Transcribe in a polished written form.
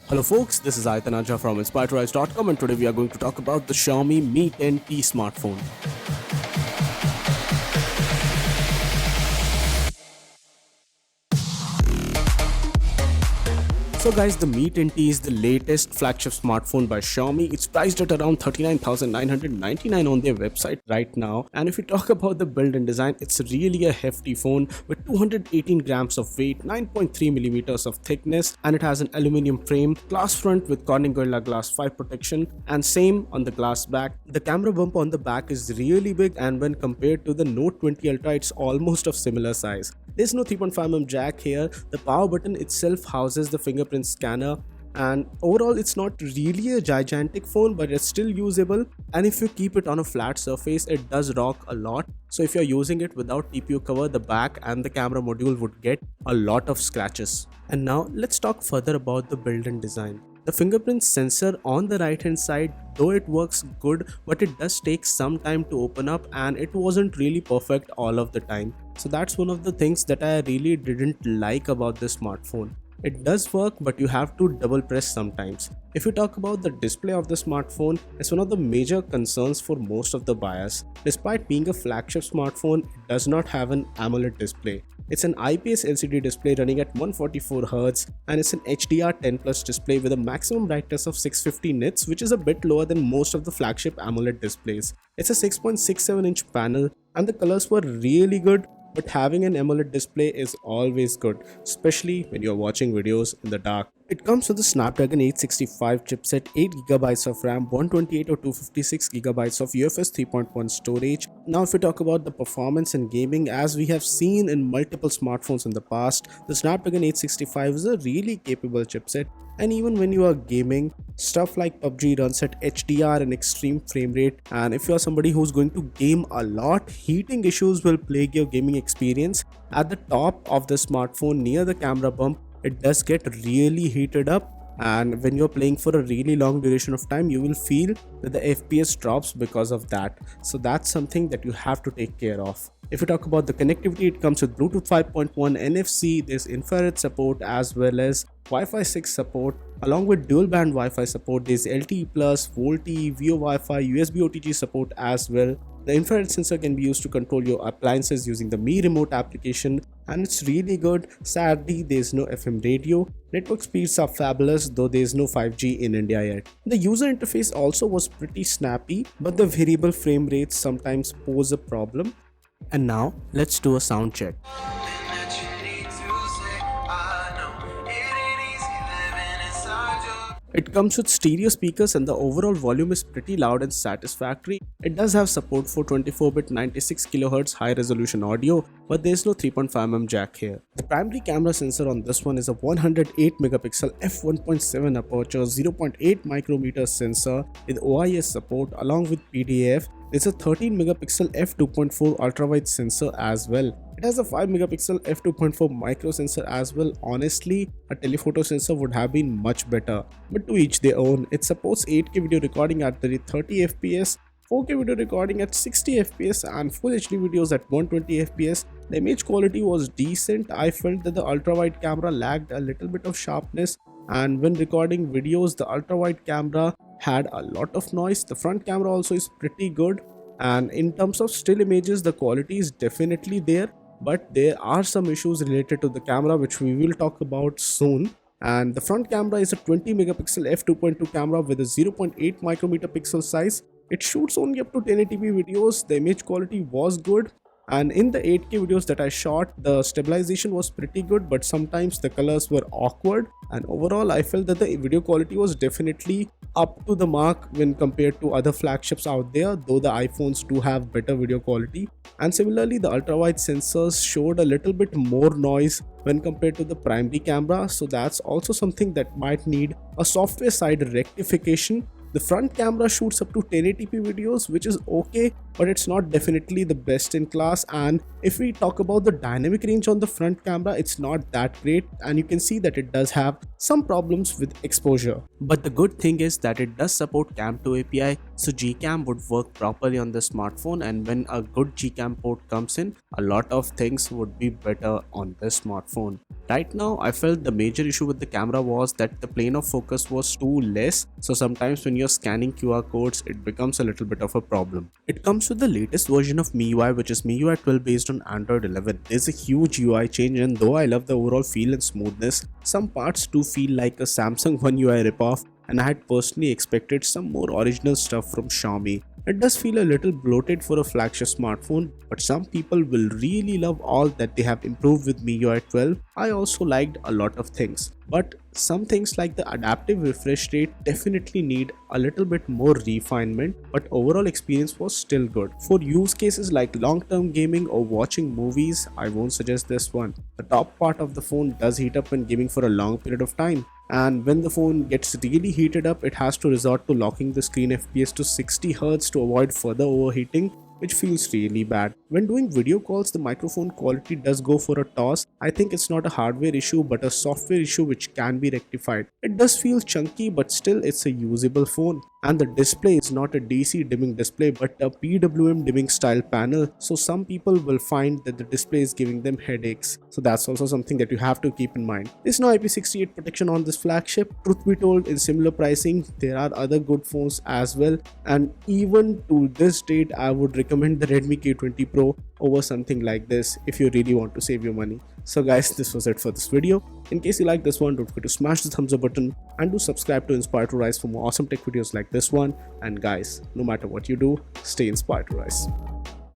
Hello folks, this is Aitan Aja from inspiredrise.com and today we are going to talk about the Xiaomi Mi 10T smartphone. So guys, the Mi 10T is the latest flagship smartphone by Xiaomi. It's priced at around 39,999 on their website right now. And if you talk about the build and design, it's really a hefty phone with 218 grams of weight, 9.3 millimeters of thickness, and it has an aluminum frame, glass front with Corning Gorilla Glass 5 protection, and same on the glass back. The camera bump on the back is really big, and when compared to the Note 20 Ultra, it's almost of similar size. There's no 3.5mm jack here. The power button itself houses the fingerprint scanner, and overall it's not really a gigantic phone, but it's still usable, and if you keep it on a flat surface it does rock a lot. So if you're using it without TPU cover, the back and the camera module would get a lot of scratches. And now let's talk further about the build and design. The fingerprint sensor on the right hand side, though it works good, but it does take some time to open up and it wasn't really perfect all of the time. So that's one of the things that I really didn't like about this smartphone. It does work, but you have to double press sometimes. If you talk about the display of the smartphone, it's one of the major concerns for most of the buyers. Despite being a flagship smartphone, it does not have an AMOLED display. It's an IPS LCD display running at 144Hz, and it's an HDR10 Plus display with a maximum brightness of 650 nits, which is a bit lower than most of the flagship AMOLED displays. It's a 6.67-inch panel and the colors were really good, but having an AMOLED display is always good, especially when you're watching videos in the dark. It comes with a Snapdragon 865 chipset, 8GB of RAM, 128 or 256GB of UFS 3.1 storage. Now if we talk about the performance and gaming, as we have seen in multiple smartphones in the past, the Snapdragon 865 is a really capable chipset, and even when you are gaming, stuff like PUBG runs at HDR and extreme frame rate, and if you are somebody who's going to game a lot, heating issues will plague your gaming experience. At the top of the smartphone near the camera bump, it does get really heated up, and when you're playing for a really long duration of time, you will feel that the FPS drops because of that. So that's something that you have to take care of. If you talk about the connectivity, it comes with Bluetooth 5.1, NFC, there's infrared support as well as Wi-Fi 6 support. Along with dual band Wi-Fi support, there's LTE+, VoLTE, VO Wi-Fi, USB OTG support as well. The infrared sensor can be used to control your appliances using the Mi Remote application, and it's really good. Sadly, there's no FM radio. Network speeds are fabulous, though there's no 5G in India yet. The user interface also was pretty snappy, but the variable frame rates sometimes pose a problem. And now, let's do a sound check. It comes with stereo speakers and the overall volume is pretty loud and satisfactory. It does have support for 24-bit 96kHz high resolution audio, but there is no 3.5mm jack here. The primary camera sensor on this one is a 108MP f1.7 aperture 0.8 micrometer sensor with OIS support. Along with PDAF, there's a 13MP f2.4 ultrawide sensor as well. It has a 5MP f2.4 micro sensor as well. Honestly, a telephoto sensor would have been much better, but to each their own. It supports 8K video recording at 30fps, 4K video recording at 60fps, and Full HD videos at 120fps. The image quality was decent. I felt that the ultrawide camera lacked a little bit of sharpness, and when recording videos, the ultrawide camera had a lot of noise. The front camera also is pretty good, and in terms of still images, the quality is definitely there, but there are some issues related to the camera which we will talk about soon. And the front camera is a 20MP f2.2 camera with a 0.8 micrometer pixel size. It shoots only up to 1080p videos. The image quality was good, and in the 8K videos that I shot, the stabilization was pretty good, but sometimes the colors were awkward, and overall I felt that the video quality was definitely up to the mark when compared to other flagships out there, though the iPhones do have better video quality. And similarly, the ultrawide sensors showed a little bit more noise when compared to the primary camera, so that's also something that might need a software side rectification. The front camera shoots up to 1080p videos, which is okay, but it's not definitely the best in class. And if we talk about the dynamic range on the front camera, it's not that great, and you can see that it does have some problems with exposure. But the good thing is that it does support Cam2 API, so Gcam would work properly on the smartphone, and when a good Gcam port comes in, a lot of things would be better on this smartphone. Right now, I felt the major issue with the camera was that the plane of focus was too less, so sometimes when you're scanning QR codes, it becomes a little bit of a problem. It comes with the latest version of MIUI, which is MIUI 12 based on Android 11. There's a huge UI change, and though I love the overall feel and smoothness, some parts do feel like a Samsung One UI ripoff, and I had personally expected some more original stuff from Xiaomi. It does feel a little bloated for a flagship smartphone, but some people will really love all that they have improved with MIUI 12. I also liked a lot of things, but some things like the adaptive refresh rate definitely need a little bit more refinement, but overall experience was still good. For use cases like long-term gaming or watching movies, I won't suggest this one. The top part of the phone does heat up when gaming for a long period of time, and when the phone gets really heated up, it has to resort to locking the screen FPS to 60Hz to avoid further overheating, which feels really bad. When doing video calls, the microphone quality does go for a toss. I think it's not a hardware issue but a software issue which can be rectified. It does feel chunky, but still it's a usable phone. And the display is not a DC dimming display but a PWM dimming style panel, so some people will find that the display is giving them headaches. So that's also something that you have to keep in mind. There's no IP68 protection on this flagship. Truth be told, in similar pricing, there are other good phones as well, and even to this date, I would recommend the Redmi K20 Pro over something like this if you really want to save your money. So guys, this was it for this video. In case you like this one, don't forget to smash the thumbs up button and do subscribe to Inspire to Rise for more awesome tech videos like this one. And guys, no matter what you do, stay inspired to rise.